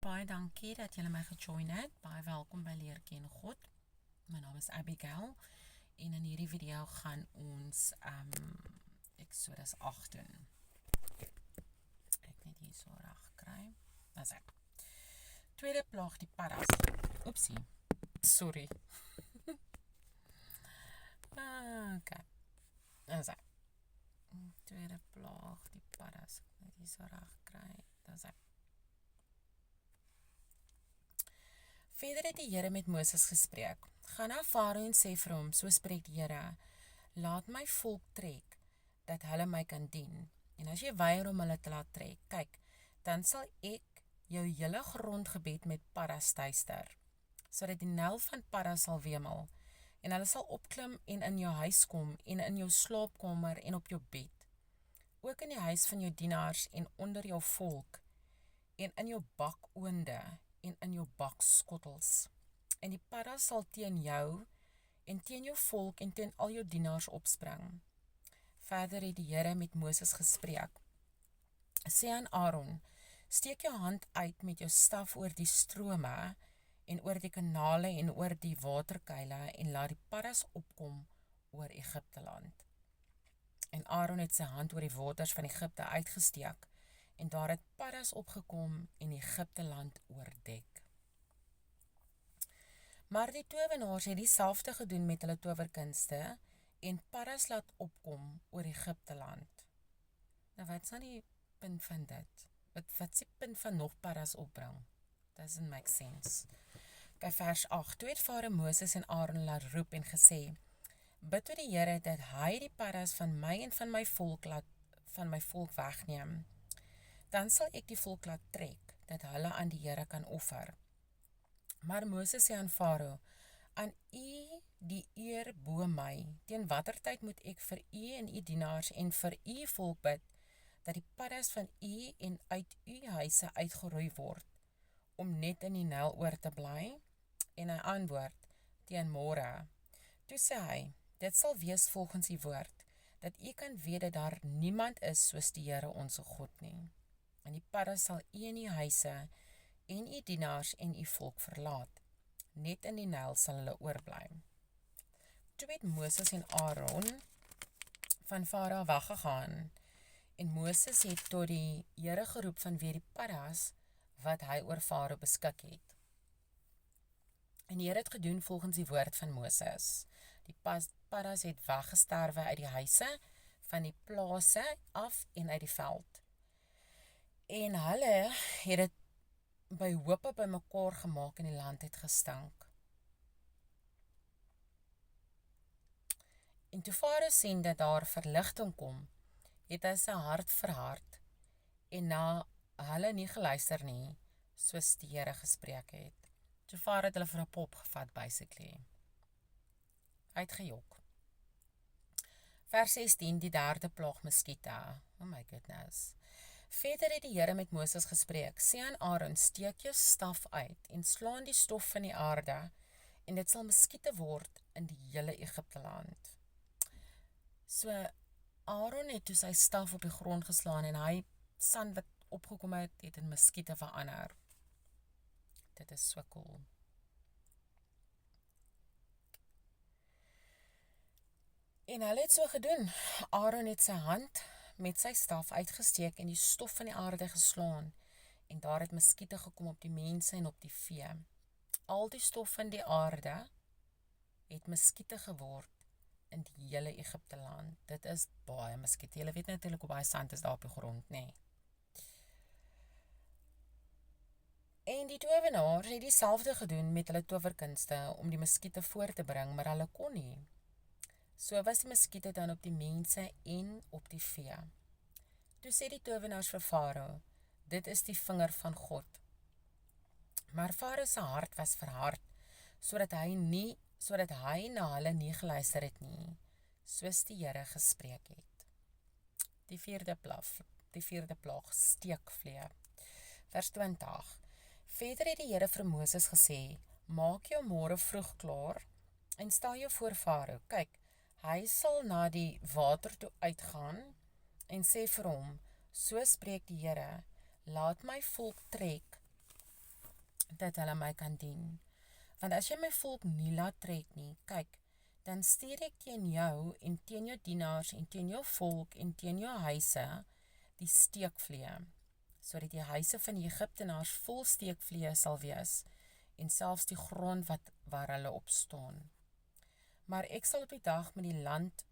baie dankie dat julle my gejoin het. Baie welkom by Leer Ken God. My naam is Abigail en in hierdie video gaan ons Exodus 8 doen. Ek net hier so reg kry. Dis ek. Tweede plaag die paddas. Oepsie. Sorry. Okay. Dis ek. Tweede plaag die paddas. Ek net hier so reg kry. Dis ek. Verder het die Here met Moses gespreek. Gaan na Farao en sê vir hom, so spreek die Here, laat my volk trek, dat hulle my kan dien. En as jy weier om hulle te laat trek, kyk, dan sal ek jou hele grondgebied met paddas tuister, sodat die Nil van paddas sal wemel, en hulle sal opklim en in jou huis kom, en in jou slaapkamer en op jou bed, ook in die huis van jou dienaars en onder jou volk, en in jou bakoonde, en in jou bakskottels. En die paddas sal teen jou, en teen jou volk, en teen al jou dienaars opspring. Verder het die Here met Moses gespreek. Sê aan Aaron, steek jou hand uit met jou staf oor die strome, en oor die kanale, en oor die waterkuile, en laat die paddas opkom oor Egipte land. En Aaron het sy hand oor die waters van Egipte uitgesteek, en daar het paddas opgekom en Egipte land oordek. Maar die towenaars het dieselfde gedoen met hulle towerkunste, en paddas laat opkom oor Egipte land. Nou wat is nou die punt van dit? Wat is die punt van nog paddas opbring? Doesn't make sense. Kyk vers 8, toe het Farao Moses en Aaron laat roep en gesê, bid tot die Here dat hy die paddas van my en van my volk wegneem. Dan sal ek die volk laat trek, dat hulle aan die Here kan offer. Maar Moses sê aan Farao, aan u die eer bo my, teen watter tyd moet ek vir u en u dienaars en vir u volk bid, dat die paddas van u en uit u huise uitgeroei word, om net in die Nil oor te bly? En hy antwoord, teen môre. Toe sê hy, dit sal wees volgens u woord, dat u kan weet dat daar niemand is soos die Here onze God nie. En die paddas sal u in u huise en u dienaars en u volk verlaat. Net in die Nil sal hulle oorbly. Toe het Moses en Aaron van Farao weggegaan, en Moses het tot die Here geroep vanweë die paddas wat hy oor Farao beskik het. En die Here het gedoen volgens die woord van Moses. Die paddas het weggesterwe uit die huise van die plase af en uit die veld. En hulle het dit by hoope bymekaar gemaak en die land het gestink. En toe Farao sien dat daar verligting kom, het hy sy hart verhard en na hulle nie geluister nie, soos die Here gespreek het. Toe Farao het hulle vir 'n pop gevat, basically. Uitgejok. Vers 16, die derde plaag muskiete. Oh my goodness. Verder het die Here met Moses gespreek, sê aan Aaron, steek jou staf uit en slaan die stof van die aarde, en dit sal muskiete word in die hele Egipte land. So, Aaron het toe sy staf op die grond geslaan, en hy sand wat opgekom het in muskiete verander. Dit is so cool. En hulle het so gedoen. Aaron het sy hand met sy staf uitgesteek en die stof van die aarde geslaan, en daar het muskiete gekom op die mense en op die vee. Al die stof van die aarde het muskiete geword in die hele Egipte land. Dit is baie muskiete. Julle weet natuurlik hoe baie sand is daar op die grond, nee. En die towenaars het dieselfde gedoen met hulle towerkunste om die muskiete voor te bring, maar hulle kon nie. So was die muskiete dan op die mense en op die vee. Toe sê die towenaars vir Farao, dit is die vinger van God. Maar Farao se hart was verhard, sodat hy na hulle nie geluister het nie, soos die Here gespreek het. Die vierde plaag, steekvlee. Vers 20. Verder het die Here vir Moses gesê, maak jou môre vroeg klaar, en stel jou voor Farao, kyk, hy sal na die water toe uitgaan, en sê vir hom, so spreek die Here, laat my volk trek, dat hulle my kan dien. Want as jy my volk nie laat trek nie, kyk, dan stuur ek teen jou en teen jou dienaars en teen jou volk en teen jou huise die steekvlee, sodat die huise van die Egiptenaars vol steekvlee sal wees en selfs die grond waar hulle op staan. Maar ek sal op die dag met die land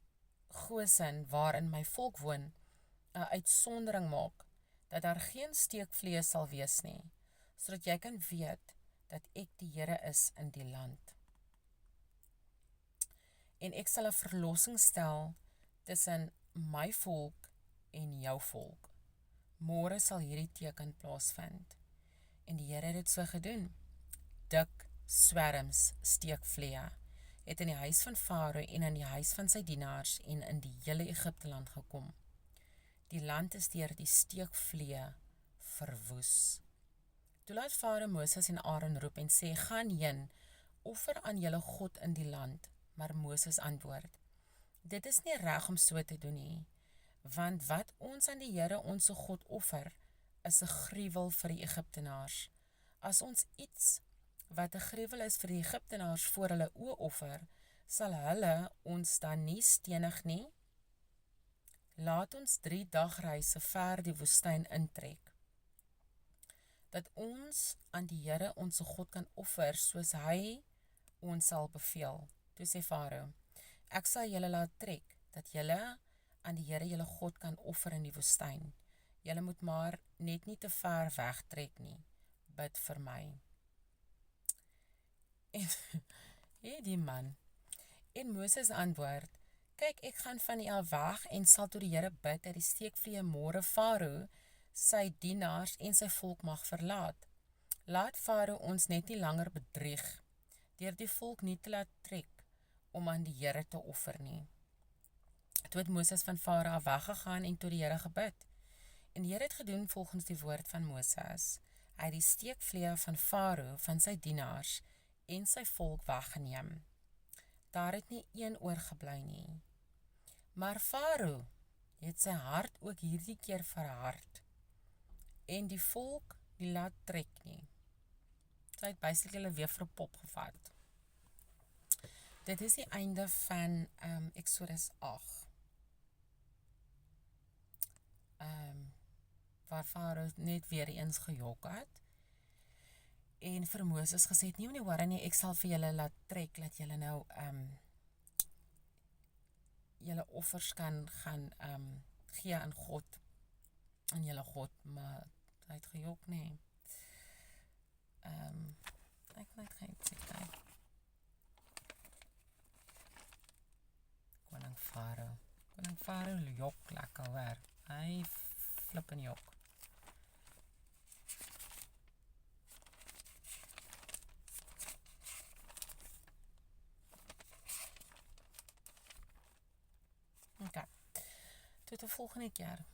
Gosen waarin my volk woon 'n uitsondering maak, dat daar geen steekvlee sal wees nie, sodat jy kan weet dat ek die Here is in die land. En ek sal 'n verlossing stel tussen my volk en jou volk. Môre sal hierdie teken plaasvind. En die Here het dit so gedoen. Dik swerms steekvlee het in die huis van Farao en in die huis van sy dienaars en in die hele Egipteland gekom. Die land is deur die steekvlee verwoes. Toe laat Farao Moses en Aaron roep en sê, gaan heen, offer aan julle God in die land. Maar Moses antwoord, dit is nie reg om so te doen nie, want wat ons aan die Here onse God offer, is 'n gruwel vir die Egiptenaars. As ons iets wat 'n gruwel is vir die Egiptenaars voor hulle oë offer, sal hulle ons dan nie stenig nie? Laat ons 3 dagreise ver die woestyn intrek, dat ons aan die Here onse God kan offer, soos hy ons sal beveel. Toe sê Farao, ek sal julle laat trek, dat julle aan die Here julle God kan offer in die woestyn. Julle moet maar net nie te ver wegtrek nie. Bid vir my. En die man. En Moses antwoord, kyk, ek gaan van die af weg en sal tot die Here bid dat die steekvlee môre Farao, sy dienaars en sy volk mag verlaat. Laat Farao ons net nie langer bedrieg, deur die volk nie te laat trek, om aan die Here te offer nie. Toe het Moses van Farao af weggegaan en tot die Here gebid. En die Here het gedoen volgens die woord van Moses. Hy het die steekvlee van Farao, van sy dienaars en sy volk weggeneem. Daar het nie een oorgebly nie. Maar Farao het sy hart ook hierdie keer verhard en die volk nie laat trek nie. Sy het basically hulle weer vir 'n pop gevat. Dit is die einde van Exodus 8. Waar Farao net weer eens gejok het en vir Moses gesê het, nie worry nie, ek sal vir julle laat trek, dat julle nou julle offers kan gaan gee aan God, aan julle God, maar hy het gejok nie. Ek net gaan kyk. Koning Farao jok lekker hoor. Hy flip en jok. Okay. Tot de volgende keer.